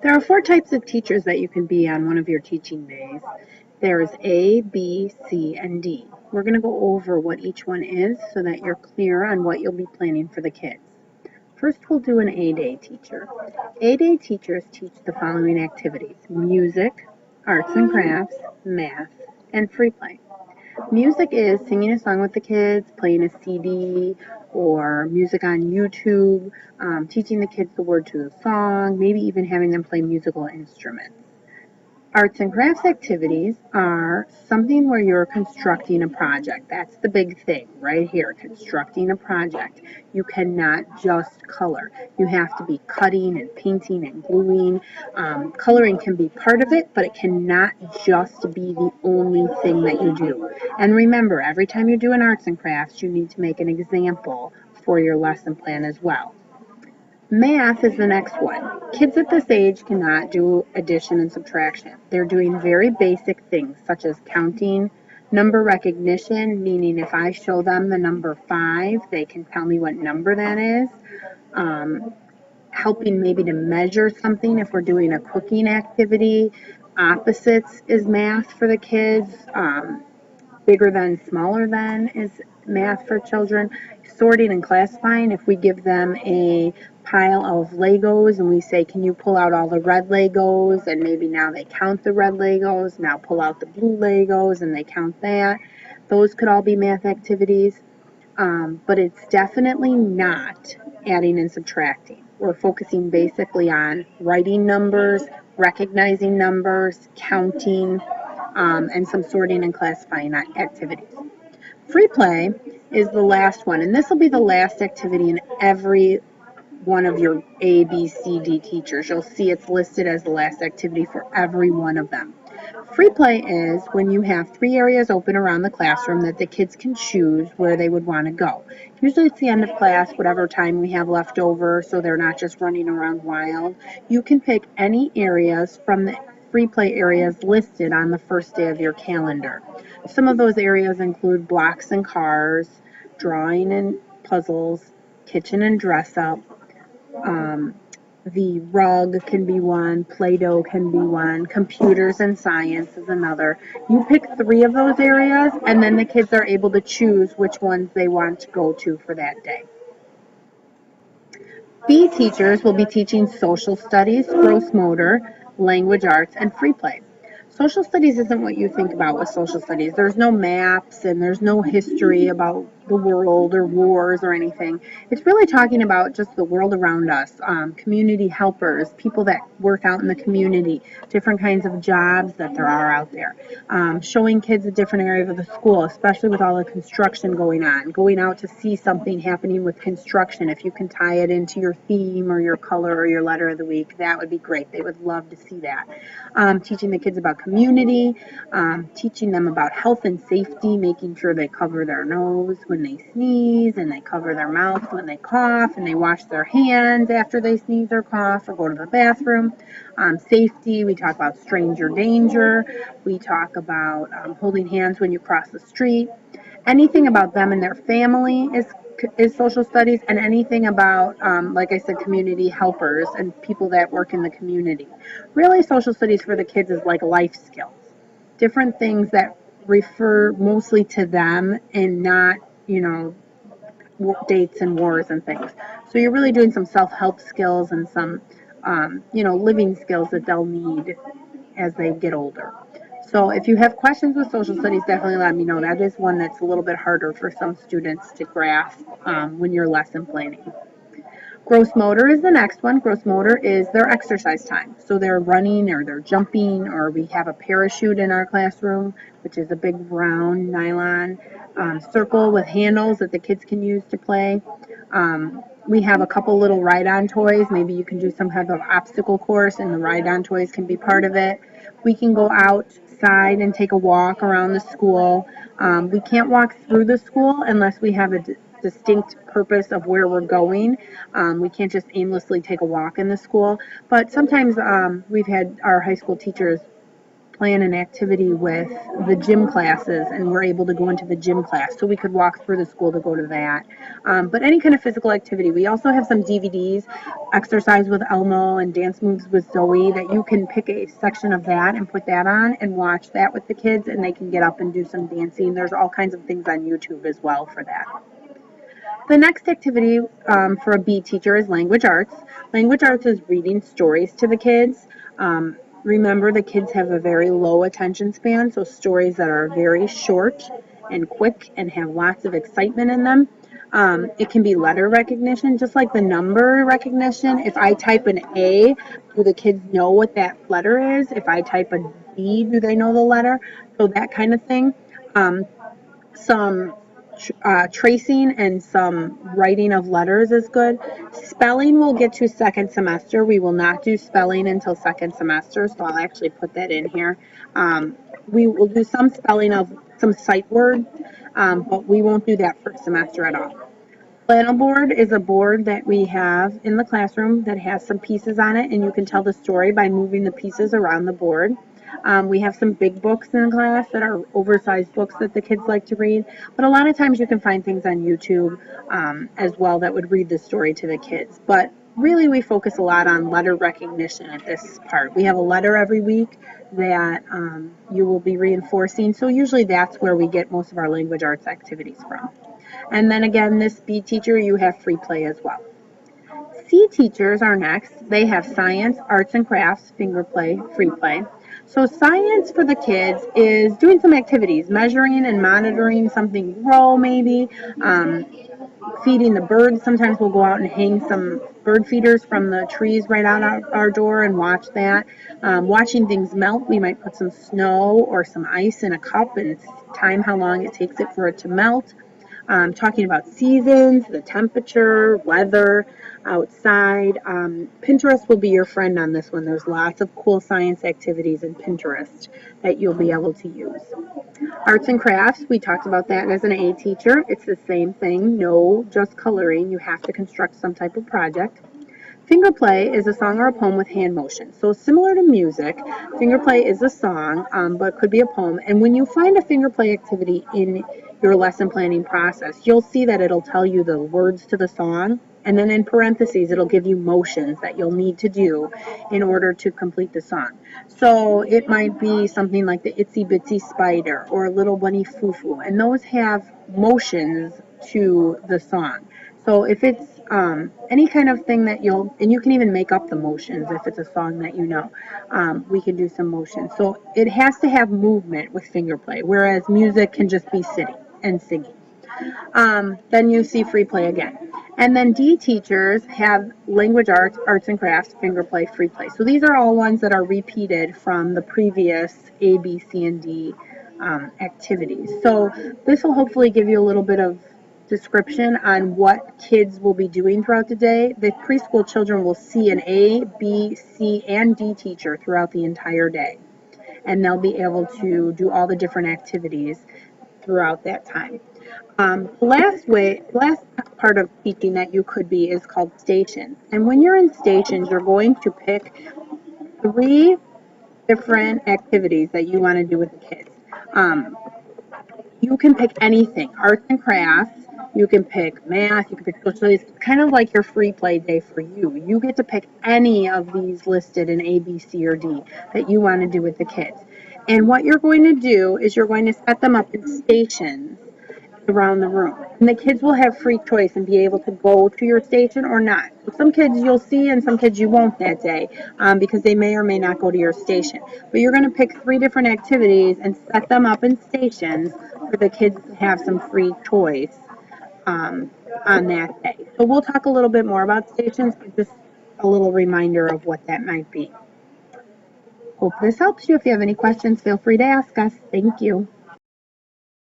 There are four types of teachers that you can be on one of your teaching days. There's A, B, C, and D. We're going to go over what each one is so that you're clear on what you'll be planning for the kids. First, we'll do an A-Day teacher. A-Day teachers teach the following activities: music, arts and crafts, math, and free play. Music is singing a song with the kids, playing a CD, or music on YouTube, teaching the kids the word to the song, maybe even having them play musical instruments. Arts and crafts activities are something where you're constructing a project. That's the big thing right here, constructing a project. You cannot just color. You have to be cutting and painting and gluing. Coloring can be part of it, but it cannot just be the only thing that you do. And remember, every time you do an arts and crafts, you need to make an example for your lesson plan as well. Math is the next one. Kids at this age cannot do addition and subtraction. They're doing very basic things such as counting, number recognition, meaning if I show them the number 5, they can tell me what number that is. Helping maybe to measure something if we're doing a cooking activity. Opposites is math for the kids. Bigger than, smaller than is math for children. Sorting and classifying, if we give them a pile of Legos and we say, can you pull out all the red Legos, and maybe now they count the red Legos, now pull out the blue Legos and they count that. Those could all be math activities, but it's definitely not adding and subtracting. We're focusing basically on writing numbers, recognizing numbers, counting, and some sorting and classifying activities. Free play is the last one, and this will be the last activity in every one of your ABCD teachers. You'll see it's listed as the last activity for every one of them. Free play is when you have 3 areas open around the classroom that the kids can choose where they would want to go. Usually it's the end of class, whatever time we have left over, so they're not just running around wild. You can pick any areas from the free play areas listed on the first day of your calendar. Some of those areas include blocks and cars, drawing and puzzles, kitchen and dress up. The rug can be one, Play-Doh can be one, computers and science is another. You pick 3 of those areas, and then the kids are able to choose which ones they want to go to for that day. B teachers will be teaching social studies, gross motor, language arts, and free play. Social studies isn't what you think about with social studies. There's no maps and there's no history about the world or wars or anything. It's really talking about just the world around us, community helpers, people that work out in the community, different kinds of jobs that there are out there, showing kids a different area of the school, especially with all the construction going on, going out to see something happening with construction. If you can tie it into your theme or your color or your letter of the week, that would be great. They would love to see that. Teaching the kids about community, teaching them about health and safety, making sure they cover their nose when they sneeze, and they cover their mouth when they cough, and they wash their hands after they sneeze or cough or go to the bathroom. Safety, we talk about stranger danger. We talk about holding hands when you cross the street. Anything about them and their family is social studies, and anything about, like I said, community helpers and people that work in the community. Really, social studies for the kids is like life skills, different things that refer mostly to them and not, dates and wars and things. So you're really doing some self-help skills and some, living skills that they'll need as they get older. So if you have questions with social studies, definitely let me know. That is one that's a little bit harder for some students to grasp when you're lesson planning. Gross motor is the next one. Gross motor is their exercise time. So they're running or they're jumping, or we have a parachute in our classroom, which is a big round nylon circle with handles that the kids can use to play. We have a couple little ride-on toys. Maybe you can do some kind of obstacle course, and the ride-on toys can be part of it. We can go outside and take a walk around the school. We can't walk through the school unless we have a distinct purpose of where we're going. We can't just aimlessly take a walk in the school. But sometimes we've had our high school teachers plan an activity with the gym classes, and we're able to go into the gym class, so we could walk through the school to go to that. But any kind of physical activity. We also have some DVDs, Exercise with Elmo and Dance Moves with Zoe, that you can pick a section of that and put that on and watch that with the kids, and they can get up and do some dancing. There's all kinds of things on YouTube as well for that. The next activity for a B teacher is language arts. Language arts is reading stories to the kids. Remember, the kids have a very low attention span, so stories that are very short and quick and have lots of excitement in them. It can be letter recognition, just like the number recognition. If I type an A, do the kids know what that letter is? If I type a D, do they know the letter? So that kind of thing. Some tracing and some writing of letters is good. Spelling we'll get to second semester. We will not do spelling until second semester, so I'll actually put that in here. We will do some spelling of some sight words, but we won't do that first semester at all. Flannel board is a board that we have in the classroom that has some pieces on it, and you can tell the story by moving the pieces around the board. We have some big books in class that are oversized books that the kids like to read, but a lot of times you can find things on YouTube as well that would read the story to the kids. But really, we focus a lot on letter recognition at this part. We have a letter every week that you will be reinforcing, so usually that's where we get most of our language arts activities from. And then again, this B teacher, you have free play as well. C teachers are next. They have science, arts and crafts, finger play, free play. So science for the kids is doing some activities, measuring and monitoring something grow maybe, feeding the birds. Sometimes we'll go out and hang some bird feeders from the trees right out our door and watch that. Watching things melt, we might put some snow or some ice in a cup and time how long it takes it for it to melt. Talking about seasons, the temperature, weather, outside. Pinterest will be your friend on this one. There's lots of cool science activities in Pinterest that you'll be able to use. Arts and crafts, we talked about that as an A teacher. It's the same thing, no just coloring. You have to construct some type of project. Finger play is a song or a poem with hand motion. So similar to music, finger play is a song, but it could be a poem. And when you find a finger play activity in your lesson planning process, you'll see that it'll tell you the words to the song, and then in parentheses, it'll give you motions that you'll need to do in order to complete the song. So it might be something like the Itsy Bitsy Spider or Little Bunny Foo Foo, and those have motions to the song. So if it's any kind of thing that and you can even make up the motions if it's a song that you know, we can do some motions. So it has to have movement with finger play, whereas music can just be sitting and singing. Then you see free play again. And then D teachers have language arts, arts and crafts, finger play, free play. So these are all ones that are repeated from the previous A, B, C, and D activities. So this will hopefully give you a little bit of description on what kids will be doing throughout the day. The preschool children will see an A, B, C, and D teacher throughout the entire day. And they'll be able to do all the different activities throughout that time. The last part of teaching that you could be is called stations. And when you're in stations, you're going to pick 3 different activities that you want to do with the kids. You can pick anything, arts and crafts, you can pick math, you can pick social studies. It's kind of like your free play day for you. You get to pick any of these listed in A, B, C, or D that you want to do with the kids. And what you're going to do is you're going to set them up in stations around the room. And the kids will have free choice and be able to go to your station or not. Some kids you'll see and some kids you won't that day because they may or may not go to your station. But you're going to pick 3 different activities and set them up in stations for the kids to have some free choice on that day. So we'll talk a little bit more about stations, but just a little reminder of what that might be. Hope this helps you. If you have any questions, feel free to ask us. Thank you.